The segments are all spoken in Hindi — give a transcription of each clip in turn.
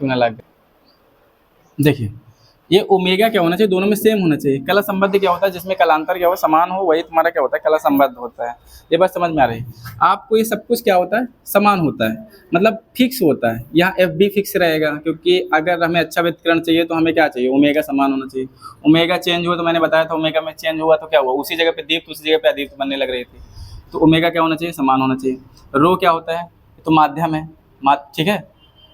चुना लग गया। देखिए ये ओमेगा क्या होना चाहिए, दोनों में सेम होना चाहिए। कला संबद्ध क्या होता है, जिसमें कलांतर क्या हो समान हो, वही तुम्हारा क्या होता है, कला संबद्ध होता है। ये बात समझ में आ रही है आपको। ये सब कुछ क्या होता है, समान होता है, मतलब फिक्स होता है। यहाँ एफ भी फिक्स रहेगा, क्योंकि अगर हमें अच्छा व्यतिकरण चाहिए तो हमें क्या चाहिए, ओमेगा समान होना चाहिए। ओमेगा चेंज हुआ तो मैंने बताया था, ओमेगा में चेंज हुआ तो क्या हुआ, उसी जगह पे दीप्त, उसी जगह पे अदीप्त बनने लग रही थी। तो ओमेगा क्या होना चाहिए, समान होना चाहिए। रो क्या होता है, तो माध्यम है, ठीक है।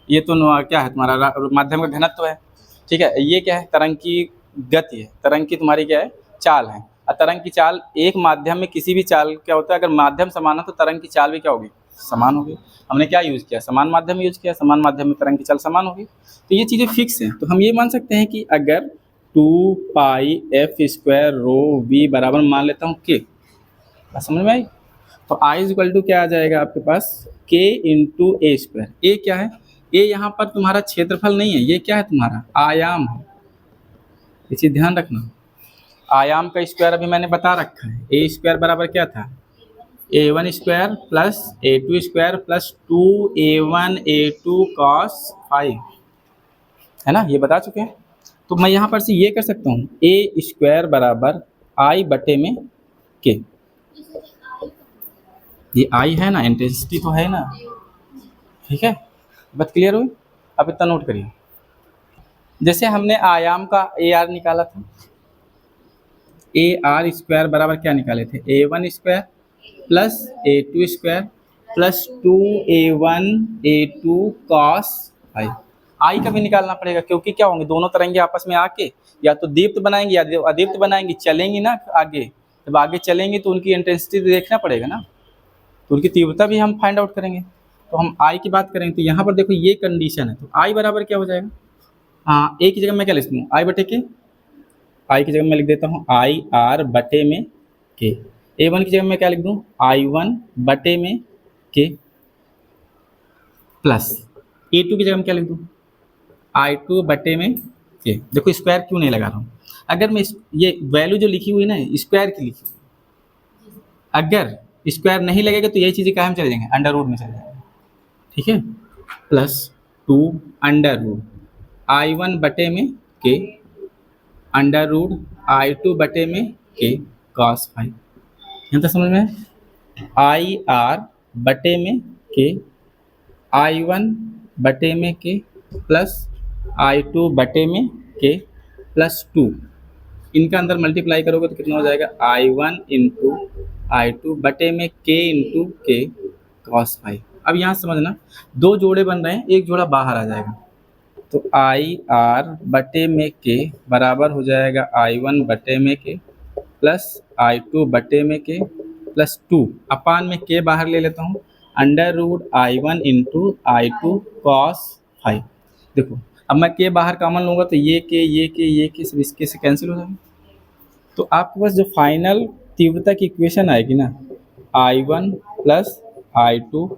ये तो क्या है तुम्हारा, माध्यम का घनत्व है, ठीक है। ये क्या है, तरंग की गति है, तरंग की तुम्हारी क्या है, चाल है। और तरंग की चाल एक माध्यम में किसी भी चाल क्या होता है, अगर माध्यम समान है तो तरंग की चाल भी क्या होगी, समान होगी। हमने क्या यूज़ किया, समान माध्यम यूज़ किया, समान माध्यम में तरंग की चाल समान होगी। तो ये चीज़ें फिक्स हैं। तो हम ये मान सकते हैं कि अगर 2πf² रो v बराबर मान लेता हूँ k, बात समझ में आई। तो आई इज इक्वल टू क्या आ जाएगा आपके पास, k इंटू ए स्क्वायर। ए क्या है, ए यहाँ पर तुम्हारा क्षेत्रफल नहीं है, ये क्या है, तुम्हारा आयाम है। ये चीज़ ध्यान रखना, आयाम का स्क्वायर अभी मैंने बता रखा है। ए स्क्वायर बराबर क्या था, a1 square plus a2 square plus 2a1 a2 cos five, है ना, ये बता चुके हैं। तो मैं यहाँ पर से ये कर सकता हूँ, ए स्क्वायर बराबर आई बटे में के। ये आई है ना, इंटेंसिटी तो है ना, ठीक है। बात क्लियर हुई। अब इतना नोट करिए, जैसे हमने आयाम का ए आर निकाला था, ए आर स्क्वायर बराबर क्या निकाले थे, a1 square plus a2 square plus 2a1 a2 cos I. I का भी निकालना पड़ेगा, क्योंकि क्या होंगे, दोनों तरंगे आपस में आके या तो दीप्त बनाएंगी या अदीप्त बनाएंगी, चलेंगी ना आगे। जब आगे चलेंगी तो उनकी इंटेंसिटी देखना पड़ेगा ना, तो उनकी तीव्रता भी हम फाइंड आउट करेंगे। तो हम आई की बात करेंगे तो यहाँ पर देखो ये कंडीशन है, तो आई बराबर क्या हो जाएगा, हाँ ए की जगह मैं क्या लिख दूँ, आई बटे के। आई की जगह मैं लिख देता हूँ आई आर बटे में के। a1 की जगह मैं क्या लिख दूँ, i1 बटे में के प्लस a2 की जगह मैं क्या लिख दूँ, i2 बटे में के। देखो स्क्वायर क्यों नहीं लगा रहा हूँ, अगर मैं ये वैल्यू जो लिखी हुई ना स्क्वायर की लिखी हुई, अगर स्क्वायर नहीं लगेगा तो यही चीज़ें कहाँ में चले जाएंगे, अंडर रूट में चले जाएंगे, ठीक है। प्लस 2 अंडर रूट i1 बटे में के अंडर रूट i2 बटे में के कॉस फाइव। यहाँ तक समझ में, आई आर बटे में के, i1 बटे में के प्लस i2 बटे में के प्लस 2, इनका अंदर मल्टीप्लाई करोगे तो कितना हो जाएगा, i1 इंटू i2 बटे में के इंटू के कॉस फाइव। अब यहाँ समझना, दो जोड़े बन रहे हैं, एक जोड़ा बाहर आ जाएगा, तो आई आर बटे में के बराबर हो जाएगा i1 बटे में के प्लस i2 बटे में के प्लस 2 अपान में के बाहर ले लेता हूँ, under root i1 into i2 cos phi. देखो अब मैं के बाहर कॉमन लूँगा तो ये के सब इसके से कैंसिल हो जाएंगे। तो आपके पास जो फाइनल तीव्रता की इक्वेशन आएगी ना, i1 plus i2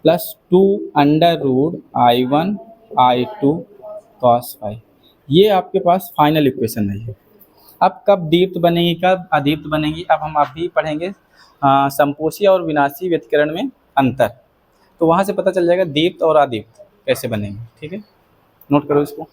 plus 2 under root i1 i2 cos phi, ये आपके पास फाइनल इक्वेशन है। अब कब दीप्त बनेगी, कब अदीप्त बनेगी, अब हम अभी पढ़ेंगे संपोषी और विनाशी व्यतिकरण में अंतर। तो वहाँ से पता चल जाएगा दीप्त और अदीप्त कैसे बनेंगे, ठीक है। नोट करो इसको।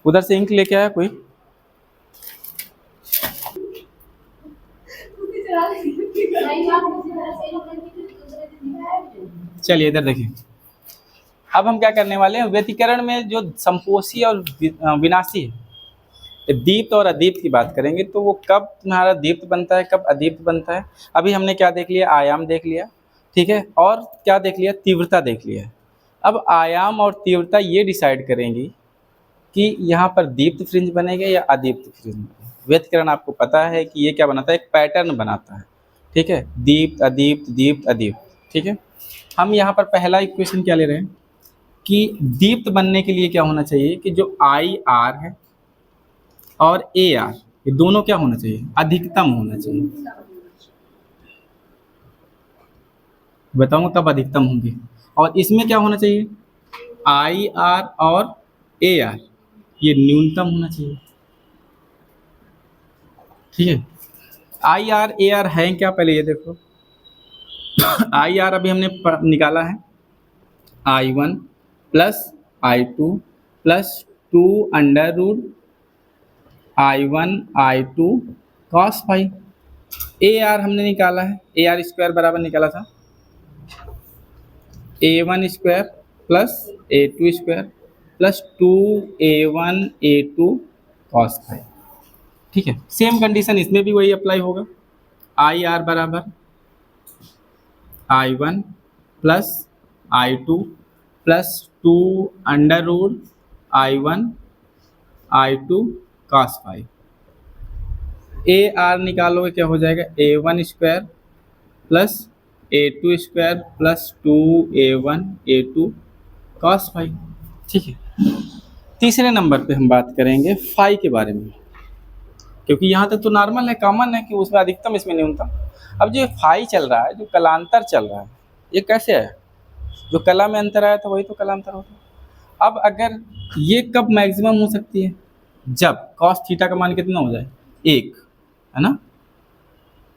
उधर से इंक लेके आया कोई, चलिए इधर देखिए। अब हम क्या करने वाले हैं, व्यतिकरण में जो संपोषी और विनाशी है, दीप्त और अदीप्त की बात करेंगे। तो वो कब तुम्हारा दीप्त बनता है, कब अदीप्त बनता है। अभी हमने क्या देख लिया, आयाम देख लिया, ठीक है, और क्या देख लिया, तीव्रता देख लिया। अब आयाम और तीव्रता ये डिसाइड करेंगी कि यहाँ पर दीप्त फ्रिंज बनेगा या अदीप्त फ्रिंज बनेगा। व्यतिकरण आपको पता है कि ये क्या बनाता है, एक पैटर्न बनाता है, ठीक है, दीप्त अदीप्त दीप्त अदीप्त, ठीक है। हम यहाँ पर पहला इक्वेशन क्या ले रहे हैं कि दीप्त बनने के लिए क्या होना चाहिए कि जो आई आर है और ए आर, ये दोनों क्या होना चाहिए, अधिकतम होना चाहिए। बताऊंगा कब अधिकतम होंगे। और इसमें क्या होना चाहिए, आई आर और ए आर ये न्यूनतम होना चाहिए। ठीक है, आई आर ए आर है क्या, पहले ये देखो। आई आर अभी हमने निकाला है I1 plus I2 plus 2 under root I1 I2 cos phi. A R हमने निकाला है, ए आर स्क्वायर बराबर निकाला था A1 square plus A2 square plus 2A1 A2 cos phi. ठीक है, सेम कंडीशन इसमें भी वही अप्लाई होगा। आई आर बराबर I1 plus I2 plus 2 under root I1 I2 cos phi. A R निकालोगे क्या हो जाएगा, A1 square plus A2 square plus 2A1 A2 cos phi. ठीक है, तीसरे नंबर पे हम बात करेंगे फाई के बारे में, क्योंकि यहाँ तक तो नॉर्मल है, कॉमन है कि उसमें अधिकतम इसमें न्यूनतम। अब जो फाई चल रहा है, जो कलांतर चल रहा है, ये कैसे है, जो कला में अंतर आया था वही तो कलांतर होता है। अब अगर ये कब मैक्सिमम हो सकती है, जब कॉस थीटा का मान कितना हो जाए, 1, है ना।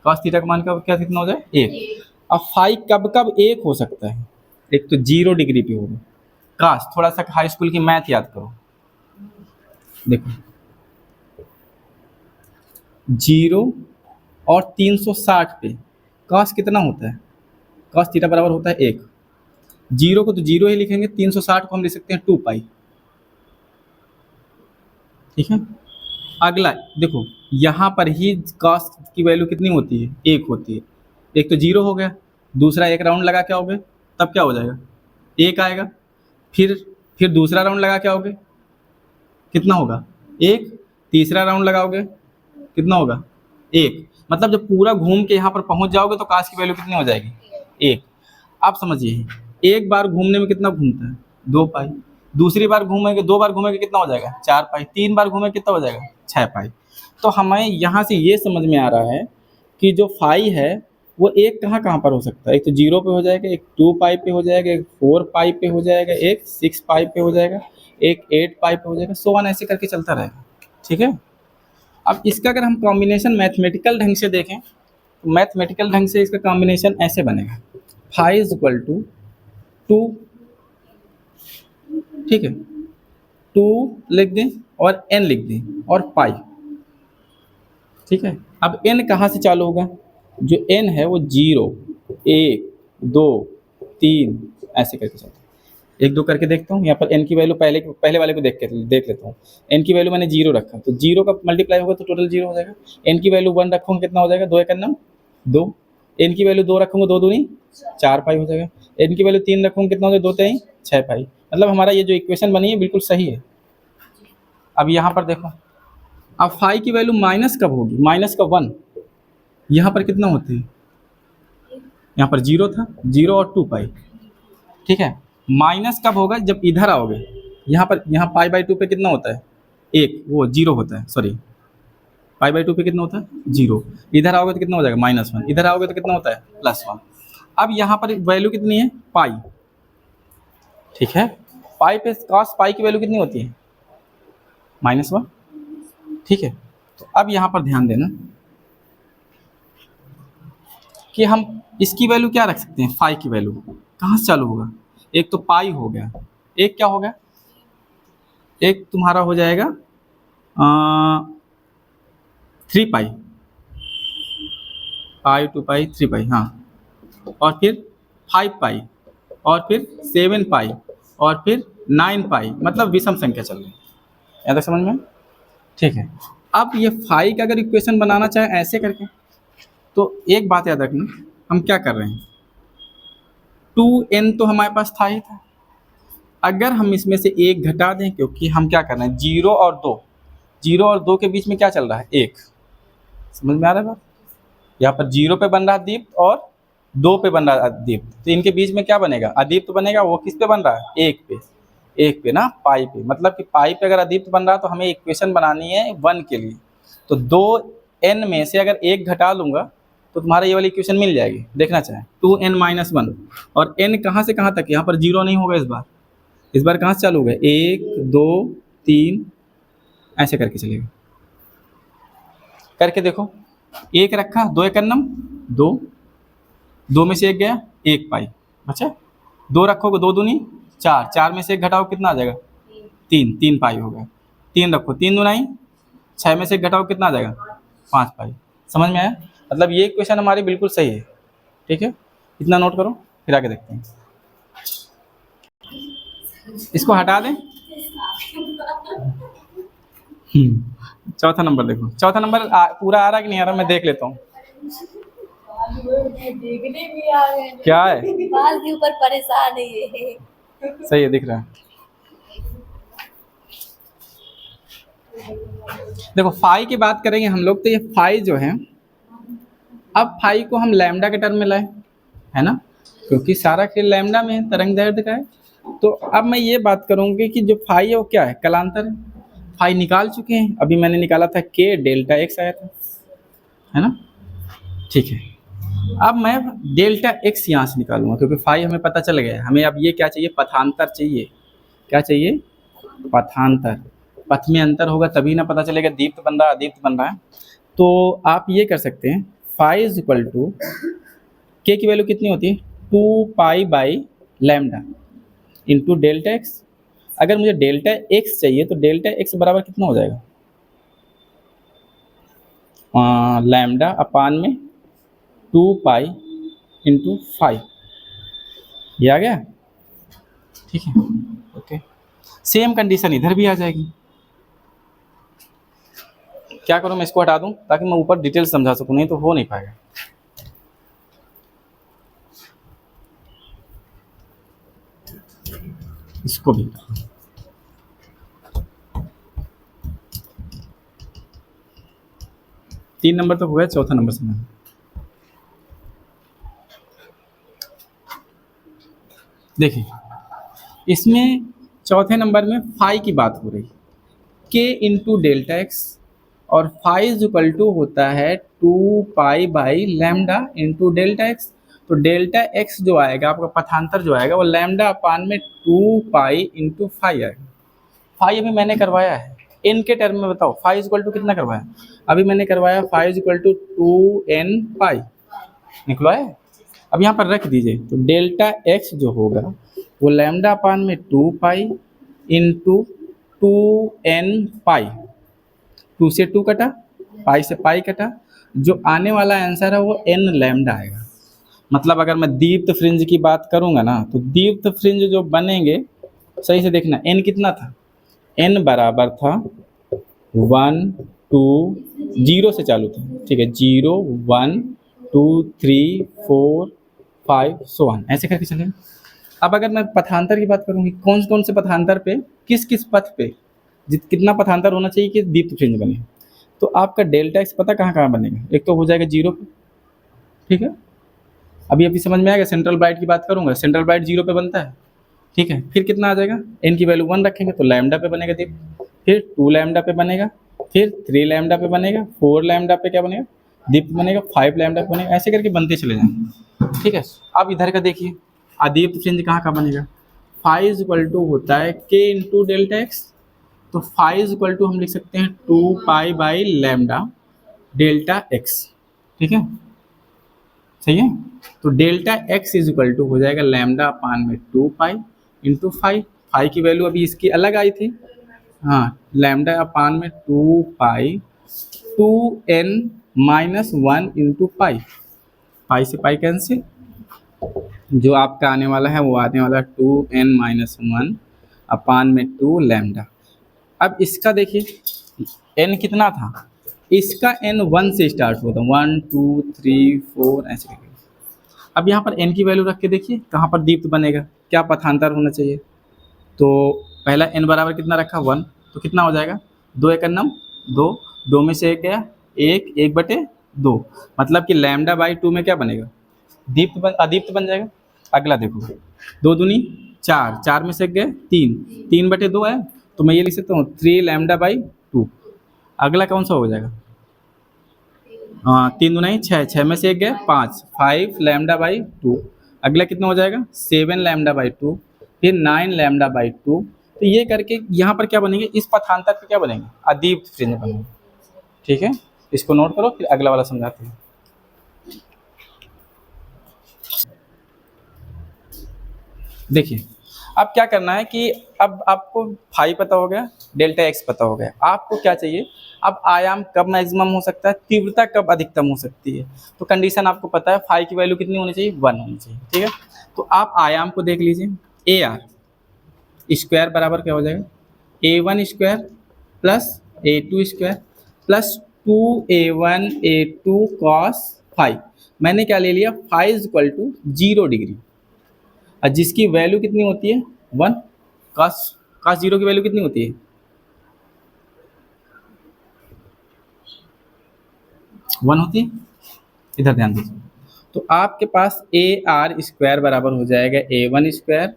कॉस थीटा का मान का क्या कितना हो जाए, 1। अब फाई कब कब 1 हो सकता है, एक तो 0 डिग्री पे होगा। काश थोड़ा सा हाई स्कूल की मैथ याद करो, देखो 0 और 360 पे कॉस कितना होता है, कॉस थीटा बराबर होता है 1। 0 को तो 0 ही लिखेंगे, 360 को हम लिख सकते हैं 2 पाई। ठीक है, अगला देखो यहाँ पर ही कॉस की वैल्यू कितनी होती है, 1 होती है। एक तो 0 हो गया, दूसरा एक राउंड लगा के आओगे तब क्या हो जाएगा, 1 आएगा। फिर दूसरा राउंड लगा के आओगे कितना होगा, 1। तीसरा राउंड लगाओगे कितना होगा, 1। मतलब जब पूरा घूम के यहाँ पर पहुँच जाओगे तो काश की वैल्यू कितनी हो जाएगी, 1। आप समझिए, एक बार घूमने में कितना घूमता है, 2 पाई। दूसरी बार घूमेंगे, 2 बार घूमेंगे कितना हो जाएगा, 4 पाई। 3 बार घूमेंगे कितना हो जाएगा, 6 पाई। तो हमें यहाँ से ये समझ में आ रहा है कि जो फाई है वो एक कहाँ कहाँ पर हो सकता है, एक तो 0 पे हो जाएगा, एक 2 पाई पे हो जाएगा, एक 4 पाई पे हो जाएगा, एक 6 पाई पे हो जाएगा, एक 8 पाई पे हो जाएगा, सो ऑन ऐसे करके चलता रहेगा। ठीक है, अब इसका अगर हम कॉम्बिनेशन मैथमेटिकल ढंग से देखें तो मैथमेटिकल ढंग से इसका कॉम्बिनेशन ऐसे बनेगा, फाई इज इक्वल टू 2, ठीक है, 2 लिख दें और n लिख दें और पाई। ठीक है, अब n कहाँ से चालू होगा, जो n है वो 0, 1, 2, 3 ऐसे करके चलता है। 1 2 करके देखता हूँ, यहाँ पर n की वैल्यू पहले वाले को देख लेता हूँ। n की वैल्यू मैंने 0 रखा, तो 0 का मल्टीप्लाई होगा तो टोटल 0 हो जाएगा। n की वैल्यू 1 रखूँगा कितना हो जाएगा, 2 1 9 2। n की वैल्यू 2 रखूँगा, 2 दूनी 4 पाई हो जाएगा। n की वैल्यू 3 रखूँगा कितना हो जाएगा, 2 3 6 पाई। मतलब हमारा ये जो इक्वेशन बनी है बिल्कुल सही है। अब यहाँ पर देखो, अब फाई की वैल्यू माइनस कब होगी, माइनस का 1। यहाँ पर कितना होते हैं, यहाँ पर 0 था, 0 और 2 पाई। ठीक है, माइनस कब होगा, जब इधर आओगे, यहाँ पर यहाँ पाई बाई 2 पे कितना होता है, 1, वो 0 होता है, सॉरी पाई बाई 2 पे कितना होता है, 0। इधर आओगे तो कितना हो जाएगा, -1। इधर आओगे तो कितना होता है, +1। अब यहाँ पर वैल्यू कितनी है, पाई। ठीक है, पाई पे कॉस पाई की वैल्यू कितनी होती है, -1। ठीक है, तो अब यहाँ पर ध्यान देना कि हम इसकी वैल्यू क्या रख सकते हैं, फाई की वैल्यू कहाँ से चालू होगा, एक तो पाई हो गया, एक क्या हो गया, एक तुम्हारा हो जाएगा 3 पाई, पाई 2 पाई 3 पाई, हाँ, और फिर 5 पाई, और फिर 7 पाई, और फिर 9 पाई। मतलब विषम संख्या चल रही है, यहाँ तक समझ में। ठीक है, अब ये फाई का अगर इक्वेशन बनाना चाहे ऐसे करके, तो एक बात याद रखना, हम क्या कर रहे हैं, 2n तो हमारे पास था ही था। अगर हम इसमें से 1 घटा दें, क्योंकि हम क्या कर रहे हैं, 0 और 2, 0 और 2 के बीच में क्या चल रहा है, 1। समझ में आ रहा है बात, यहाँ पर 0 पे बन रहा है दीप्त और 2 पे बन रहा है दीप्त, तो इनके बीच में क्या बनेगा, अदीप्त बनेगा। वो किस पे बन रहा है, 1 पे ना, पाई पे। मतलब कि पाई पे अगर अदीप्त बन रहा है तो हमें इक्वेशन बनानी है 1 के लिए, तो 2n में से अगर 1 घटा लूँगा तो तुम्हारा ये वाली इक्वेशन मिल जाएगी। देखना चाहें 2n - 1, और n कहाँ से कहाँ तक, यहाँ पर 0 नहीं होगा इस बार, इस बार कहाँ से चालू होगा, 1 2 3 ऐसे करके चलेगा। करके देखो, 1 रखा, 2 एक अन्नम 2, 2 में से 1 गया 1 पाई, अच्छा 2 रखोगे 2 दूनी 4, 4 में से 1 घटाओ कितना आ जाएगा 3, 3 पाई हो गया। 3 रखो 3 दूनाई 6 में से 1 घटाओ कितना आ जाएगा 5 पाई। समझ में आया? मतलब ये क्वेश्चन हमारी बिल्कुल सही है, ठीक है, इतना नोट करो, फिर आगे देखते हैं। इसको हटा दें। चौथा नंबर देखो, चौथा नंबर पूरा आ रहा कि नहीं आ रहा, मैं देख लेता हूँ। देखने भी आ गए, क्या है, बाल के ऊपर परेशान है ये। सही है, दिख रहा है। देखो फाई की बात करेंगे हम लोग, तो ये फाई जो है, अब फाई को हम लैम्डा के टर्म में लाए, है ना, क्योंकि सारा खेल लैम्डा में है, तरंग दैर्ध्य का है। तो अब मैं ये बात करूंगी कि जो फाई है वो क्या है, कलांतर है। फाई निकाल चुके हैं, अभी मैंने निकाला था के डेल्टा एक्स आया था, है ना, ठीक है। अब मैं डेल्टा एक्स यहाँ से निकालूंगा, क्योंकि फाई हमें पता चल गया है। हमें अब ये क्या चाहिए, पथांतर चाहिए। क्या चाहिए, पथांतर। पथ में अंतर होगा तभी ना पता चलेगा दीप्त बन रहा है अदीप्त बन रहा है। तो आप ये कर सकते हैं, फाई इज इक्वल टू के की वैल्यू कितनी होती है 2 pi by lambda into delta x. अगर मुझे डेल्टा एक्स चाहिए तो डेल्टा एक्स बराबर कितना हो जाएगा, लैम्डा अपान में 2 पाई इंटू 5, ये आ गया, ठीक है, ओके। सेम कंडीशन इधर भी आ जाएगी। क्या करूं, मैं इसको हटा दूं ताकि मैं ऊपर डिटेल समझा सकूं, नहीं तो हो नहीं पाएगा। इसको भी 3 नंबर तो हो गया, चौथा नंबर समझ। देखिए इसमें चौथे नंबर में फाई की बात हो रही, के इंटू डेल्टा एक्स, और फाई इज इक्वल टू होता है 2 pi by lambda into delta x. तो डेल्टा एक्स जो आएगा आपका पथांतर जो आएगा वो लैम्डा अपान में 2 पाई इंटू 5 आएगा। फाई अभी मैंने करवाया है एन के टर्म में, बताओ फाई इज इक्वल टू कितना करवाया, अभी मैंने करवाया phi is equal to 2n pi, निकला है। अब यहाँ पर रख दीजिए, तो डेल्टा एक्स जो होगा वो लैम्डा अपान में 2 पाई इंटू 2n पाई, 2 से 2 कटा, पाई से पाई कटा, जो आने वाला आंसर है वो n लैम्डा आएगा। मतलब अगर मैं दीप्त फ्रिंज की बात करूंगा ना, तो दीप्त फ्रिंज जो बनेंगे, सही से देखना, n कितना था, n बराबर था 1 2 0 से चालू था, ठीक है, 0 1 2 3 4 5 सो ऑन, ऐसे करके चलें। अब अगर मैं पथांतर की बात करूँगी, कौन कौन से पथांतर पे, किस किस पथ पे कितना पथांतर होना चाहिए कि दीप्त फ्रिंज बने, तो आपका डेल्टा एक्स पता कहाँ कहाँ बनेगा, एक तो हो जाएगा 0 पे, ठीक है, अभी अभी समझ में आएगा। सेंट्रल ब्राइट की बात करूँगा, सेंट्रल ब्राइट 0 पे बनता है, ठीक है, फिर कितना आ जाएगा, एन की वैल्यू 1 रखेंगे तो लैम्डा पे बनेगा दीप्त, फिर 2 लैम्डा पे बनेगा, फिर 3 लैम्डा पे बनेगा, 4 लैम्डा पे क्या बनेगा दीप्त बनेगा, 5 लैम्डा पे बनेगा, ऐसे करके बनते चले जाएंगे, ठीक है। अब इधर का देखिए, अदीप्त फ्रिंज कहाँ का बनेगा, फाई इज इक्वल टू होता है के इंटू डेल्टा एक्स, तो फाई इज इक्वल टू हम लिख सकते हैं 2 pi by lambda delta x, ठीक है, सही है। तो delta x is equal to हो जाएगा लैम्डा अपान में 2 पाई इंटू 5, फाई की वैल्यू अभी इसकी अलग आई थी, हाँ, लैम्डा अपान में 2 पाई 2n माइनस 1 इंटू पाई, पाई से पाई कैंसिल, जो आपका आने वाला है वो आने वाला 2n माइनस 1 अपान में 2 लैम्डा। अब इसका देखिए n कितना था, इसका n 1 से स्टार्ट होता है, 1 2 3 4 ऐसे करके। अब यहाँ पर n की वैल्यू रख के देखिए कहाँ पर दीप्त बनेगा, क्या पथांतर होना चाहिए, तो पहला n बराबर कितना रखा 1, तो कितना हो जाएगा 2 एक अन्नम 2, 2 में से 1 गया 1, 1/2, मतलब कि लैम्डा बाई 2 में क्या बनेगा दीप्त अदीप्त बन जाएगा। अगला देखो 2 दूनी 4, 4 में से 1 गए 3, 3/2 है, तो मैं ये लिख सकता हूँ 3 लैम्डा बाई 2। अगला कौन सा हो जाएगा, हाँ 3 दूनी 6, 6 में से 1 गए 5, 5 लैम्डा बाई 2। अगला कितना हो जाएगा 7 लैम्डा बाई 2। फिर 9 लैम्डा बाई 2। तो ये करके यहाँ पर क्या बनेंगे, इस पथांतर पे क्या बनेंगे, अदीप्त फ्रिंज बनेंगे। ठीक है, इसको नोट करो, फिर अगला वाला समझाते हैं। देखिए अब क्या करना है कि अब आपको फाई पता हो गया, डेल्टा एक्स पता हो गया, आपको क्या चाहिए, अब आयाम कब मैक्सिमम हो सकता है, तीव्रता कब अधिकतम हो सकती है। तो कंडीशन आपको पता है, फाई की वैल्यू कितनी होनी चाहिए, 1 होनी चाहिए। ठीक है, तो आप आयाम को देख लीजिए, ए आर स्क्वायर बराबर क्या हो जाएगा, A1 square plus A2 square plus 2A1 A2 cos phi. मैंने क्या ले लिया, phi is equal to 0 degree, और जिसकी वैल्यू कितनी होती है 1। कॉस कॉस 0 की वैल्यू कितनी होती है, 1 होती है। इधर ध्यान दीजिए, तो आपके पास ए आर स्क्वायर बराबर हो जाएगा A1 square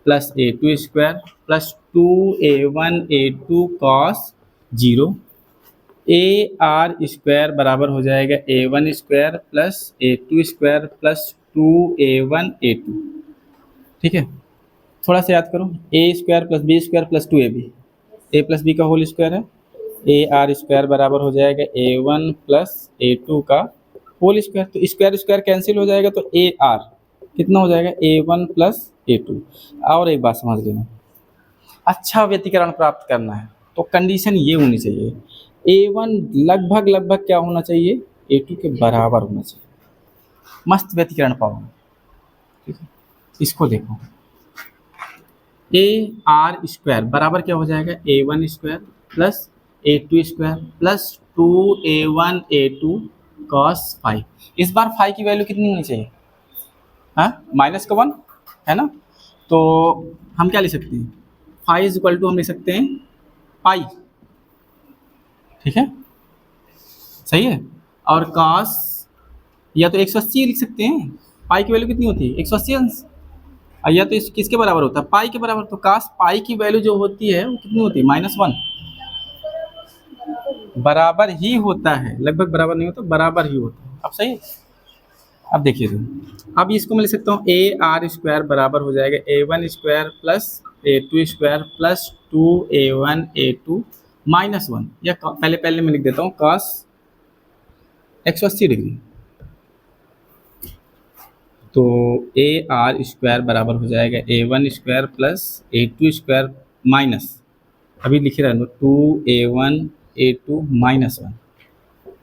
plus A2 square plus 2A1 A2 cos 0। A R square बराबर हो जाएगा A1 square plus A2 square plus 2A1 A2। ठीक है, थोड़ा सा याद करो, A square plus B square plus 2AB, A plus B का होल स्क्वायर है। ए आर स्क्वायर बराबर हो जाएगा A1 प्लस A2 का होल स्क्वायर। तो स्क्वायर स्क्वायर कैंसिल हो जाएगा, तो ए आर कितना हो जाएगा, A1 प्लस A2। और एक बात समझ लेना, अच्छा व्यतिकरण प्राप्त करना है तो कंडीशन ये होनी चाहिए, A1 लगभग लगभग क्या होना चाहिए, A2 के बराबर होना चाहिए, मस्त व्यतिकरण पाओगे। ठीक है, इसको देखो, ए आर स्क्वायर बराबर क्या हो जाएगा, A1 square plus A2 square plus 2A1 A2 cos five. इस बार फाइव की वैल्यू कितनी होनी चाहिए, हाँ माइनस का 1 है ना, तो हम क्या लिख सकते हैं, फाइव इज इक्वल टू हम लिख सकते हैं पाई। ठीक है, सही है। और कॉस या तो 180 लिख सकते हैं, पाई की वैल्यू कितनी होती है 180 अंश, और या तो इस किसके बराबर होता है, पाई के बराबर। तो काश पाई की वैल्यू जो होती है वो कितनी होती है, -1। बराबर ही होता है, लगभग बराबर नहीं होता, बराबर ही होता है। अब सही है। अब देखिए तो अब इसको मैं लिख सकता हूँ, ए आर स्क्वायर बराबर हो जाएगा A1 square plus A2 square plus 2A1 A2 -1, या पहले पहले मैं लिख देता हूँ कॉस 180 डिग्री। तो ए आर स्क्वायर बराबर हो जाएगा A1 square plus A2 square minus, अभी लिखे रहने 2A1 A2 -1।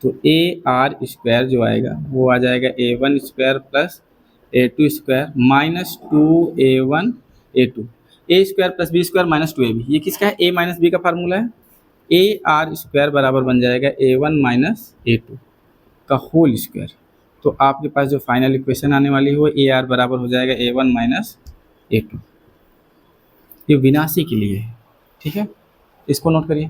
तो ए आर स्क्वायर जो आएगा वो आ जाएगा A1 square plus A2 square minus 2A1 A2। A square plus B square minus 2AB, ये किसका है, A माइनस बी का फार्मूला है। ए आर स्क्वायर बराबर बन जाएगा A1 माइनस A2 का होल स्क्वायर। तो आपके पास जो फाइनल इक्वेशन आने वाली है वो ए आर बराबर हो जाएगा A1 माइनस A2। ये विनाशी के लिए है। ठीक है, इसको नोट करिए।